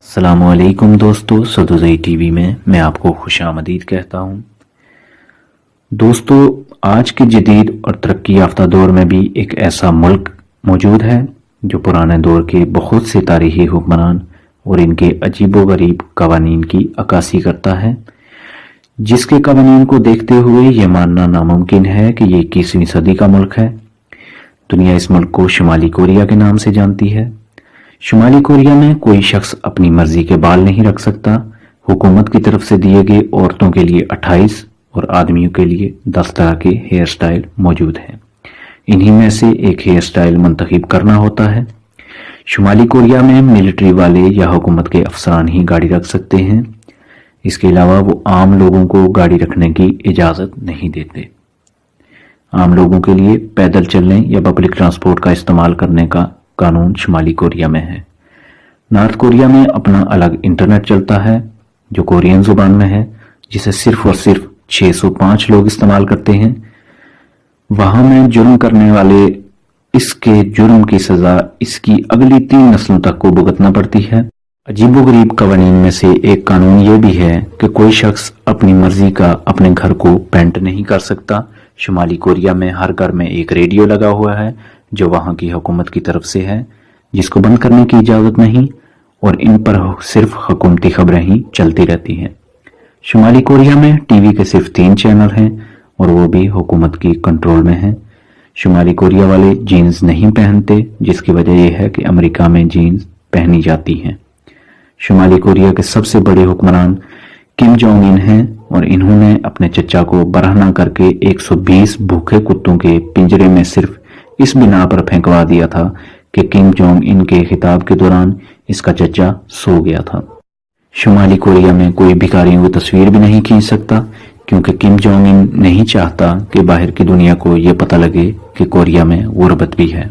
السلام علیکم دوستو، سدوزئی ٹی وی میں آپ کو خوش آمدید کہتا ہوں۔ دوستو، آج کے جدید اور ترقی یافتہ دور میں بھی ایک ایسا ملک موجود ہے جو پرانے دور کے بہت سے تاریخی حکمران اور ان کے عجیب و غریب قوانین کی عکاسی کرتا ہے، جس کے قوانین کو دیکھتے ہوئے یہ ماننا ناممکن ہے کہ یہ 21ویں صدی کا ملک ہے۔ دنیا اس ملک کو شمالی کوریا کے نام سے جانتی ہے۔ شمالی کوریا میں کوئی شخص اپنی مرضی کے بال نہیں رکھ سکتا۔ حکومت کی طرف سے دیے گئے عورتوں کے لیے 28 اور آدمیوں کے لیے 10 طرح کے ہیئر سٹائل موجود ہیں۔ انہی میں سے ایک ہیئر سٹائل منتخب کرنا ہوتا ہے۔ شمالی کوریا میں ملٹری والے یا حکومت کے افسران ہی گاڑی رکھ سکتے ہیں۔ اس کے علاوہ وہ عام لوگوں کو گاڑی رکھنے کی اجازت نہیں دیتے۔ عام لوگوں کے لیے پیدل چلنے یا پبلک ٹرانسپورٹ کا استعمال کرنے کا قانون شمالی کوریا میں ہے۔ نارتھ کوریا میں اپنا الگ انٹرنیٹ چلتا ہے جو کورین زبان میں ہے، جسے صرف اور صرف 605 لوگ استعمال کرتے ہیں۔ وہاں میں جرم کرنے والے اس کے جرم کی سزا اس کی اگلی 3 نسلوں تک کو بھگتنا پڑتی ہے۔ عجیب و غریب قوانین میں سے ایک قانون یہ بھی ہے کہ کوئی شخص اپنی مرضی کا اپنے گھر کو پینٹ نہیں کر سکتا۔ شمالی کوریا میں ہر گھر میں ایک ریڈیو لگا ہوا ہے جو وہاں کی حکومت کی طرف سے ہے، جس کو بند کرنے کی اجازت نہیں، اور ان پر صرف حکومتی خبریں ہی چلتی رہتی ہیں۔ شمالی کوریا میں ٹی وی کے صرف 3 چینل ہیں اور وہ بھی حکومت کی کنٹرول میں ہیں۔ شمالی کوریا والے جینز نہیں پہنتے، جس کی وجہ یہ ہے کہ امریکہ میں جینز پہنی جاتی ہیں۔ شمالی کوریا کے سب سے بڑے حکمران کم جونگ ان ہیں، اور انہوں نے اپنے چچا کو برہنہ کر کے 120 بھوکے کتوں کے پنجرے میں صرف اس بنا پر پھینکوا دیا تھا کہ کم جونگ ان کے خطاب کے دوران اس کا چچا سو گیا تھا۔ شمالی کوریا میں کوئی بھکاریوں کی تصویر بھی نہیں کھینچ سکتا، کیونکہ کم جونگ ان نہیں چاہتا کہ باہر کی دنیا کو یہ پتہ لگے کہ کوریا میں غربت بھی ہے۔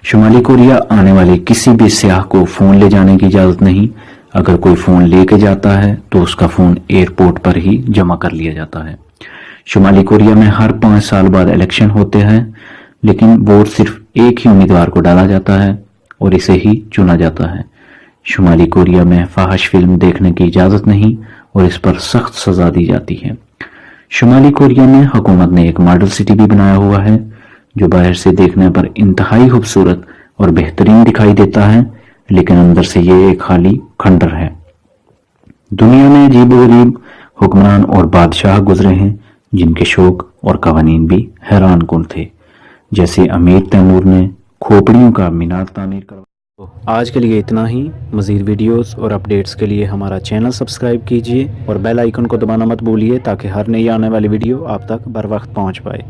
شمالی کوریا آنے والے کسی بھی سیاح کو فون لے جانے کی اجازت نہیں۔ اگر کوئی فون لے کے جاتا ہے تو اس کا فون ایئرپورٹ پر ہی جمع کر لیا جاتا ہے۔ شمالی کوریا میں ہر 5 سال بعد الیکشن ہوتے ہیں، لیکن ووٹ صرف ایک ہی امیدوار کو ڈالا جاتا ہے اور اسے ہی چنا جاتا ہے۔ شمالی کوریا میں فاحش فلم دیکھنے کی اجازت نہیں اور اس پر سخت سزا دی جاتی ہے۔ شمالی کوریا میں حکومت نے ایک ماڈل سٹی بھی بنایا ہوا ہے جو باہر سے دیکھنے پر انتہائی خوبصورت اور بہترین دکھائی دیتا ہے، لیکن اندر سے یہ ایک خالی کھنڈر ہے۔ دنیا میں عجیب و غریب حکمران اور بادشاہ گزرے ہیں جن کے شوق اور قوانین بھی حیران کن تھے، جیسے امیر تیمور نے کھوپڑیوں کا مینار تعمیر کروایا۔ آج کے لیے اتنا ہی۔ مزید ویڈیوز اور اپڈیٹس کے لیے ہمارا چینل سبسکرائب کیجیے اور بیل آئیکن کو دبانا مت بھولیے تاکہ ہر نئی آنے والی ویڈیو آپ تک بر وقت پہنچ پائے۔